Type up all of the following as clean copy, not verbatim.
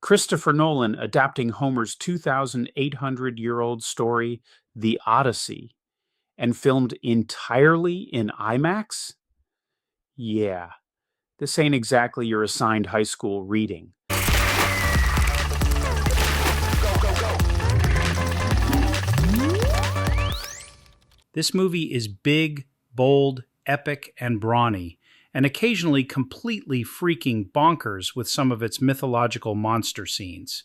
Christopher Nolan adapting Homer's 2,800-year-old story, The Odyssey, and filmed entirely in IMAX? Yeah, this ain't exactly your assigned high school reading. This movie is big, bold, epic, and brawny, and occasionally completely freaking bonkers with some of its mythological monster scenes.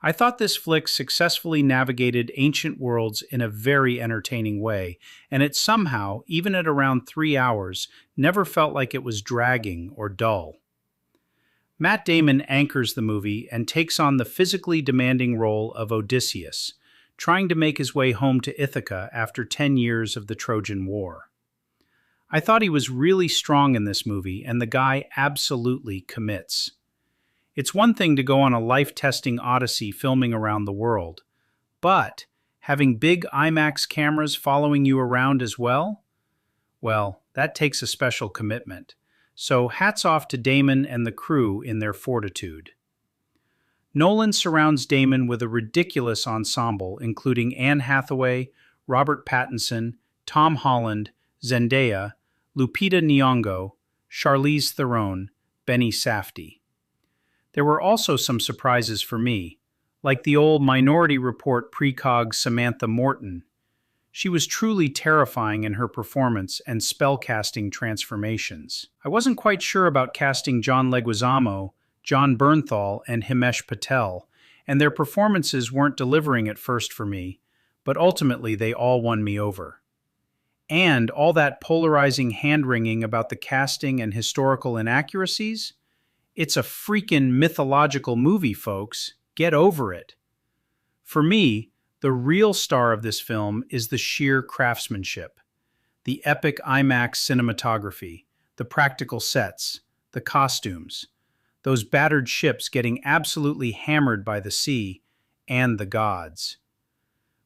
I thought this flick successfully navigated ancient worlds in a very entertaining way, and it somehow, even at around 3 hours, never felt like it was dragging or dull. Matt Damon anchors the movie and takes on the physically demanding role of Odysseus, trying to make his way home to Ithaca after 10 years of the Trojan War. I thought he was really strong in this movie, and the guy absolutely commits. It's one thing to go on a life-testing Odyssey filming around the world, but having big IMAX cameras following you around as well? Well, that takes a special commitment. So hats off to Damon and the crew in their fortitude. Nolan surrounds Damon with a ridiculous ensemble, including Anne Hathaway, Robert Pattinson, Tom Holland, Zendaya, Lupita Nyong'o, Charlize Theron, Benny Safdie. There were also some surprises for me, like the old Minority Report precog Samantha Morton. She was truly terrifying in her performance and spellcasting transformations. I wasn't quite sure about casting John Leguizamo, John Bernthal, and Himesh Patel, and their performances weren't delivering at first for me, but ultimately they all won me over. And all that polarizing hand-wringing about the casting and historical inaccuracies? It's a freaking mythological movie, folks. Get over it. For me, the real star of this film is the sheer craftsmanship. The epic IMAX cinematography, the practical sets, the costumes, those battered ships getting absolutely hammered by the sea and the gods.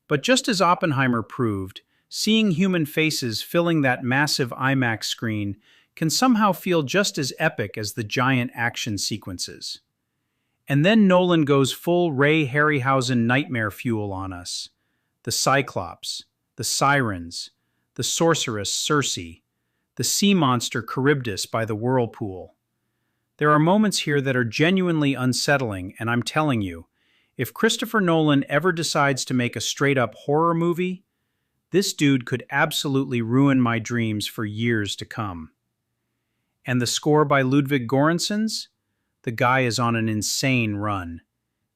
But just as Oppenheimer proved, seeing human faces filling that massive IMAX screen can somehow feel just as epic as the giant action sequences. And then Nolan goes full Ray Harryhausen nightmare fuel on us. The Cyclops, the Sirens, the sorceress Circe, the sea monster Charybdis by the whirlpool. There are moments here that are genuinely unsettling, and I'm telling you, if Christopher Nolan ever decides to make a straight-up horror movie, this dude could absolutely ruin my dreams for years to come. And the score by Ludwig Göranssons? The guy is on an insane run.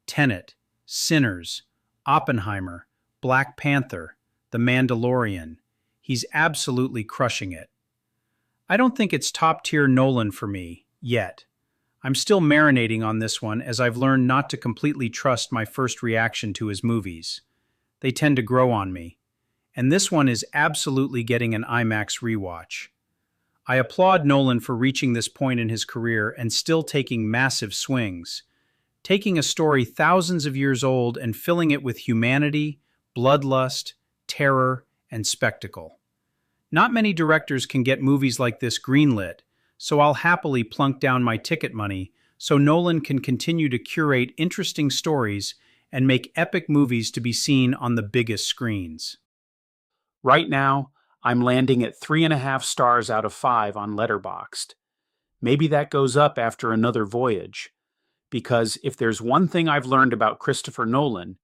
Tenet, Sinners, Oppenheimer, Black Panther, The Mandalorian. He's absolutely crushing it. I don't think it's top-tier Nolan for me, yet. I'm still marinating on this one as I've learned not to completely trust my first reaction to his movies. They tend to grow on me. And this one is absolutely getting an IMAX rewatch. I applaud Nolan for reaching this point in his career and still taking massive swings, taking a story thousands of years old and filling it with humanity, bloodlust, terror, and spectacle. Not many directors can get movies like this greenlit, so I'll happily plunk down my ticket money so Nolan can continue to curate interesting stories and make epic movies to be seen on the biggest screens. Right now, I'm landing at 3.5 stars out of 5 on Letterboxd. Maybe that goes up after another voyage, because if there's one thing I've learned about Christopher Nolan,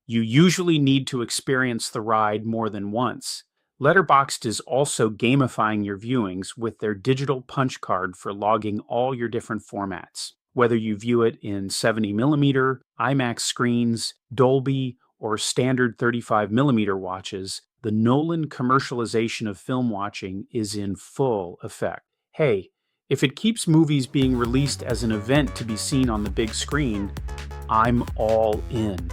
you usually need to experience the ride more than once. Letterboxd is also gamifying your viewings with their digital punch card for logging all your different formats, whether you view it in 70mm, IMAX screens, Dolby, or standard 35mm watches. The Nolan commercialization of film watching is in full effect. Hey, if it keeps movies being released as an event to be seen on the big screen, I'm all in.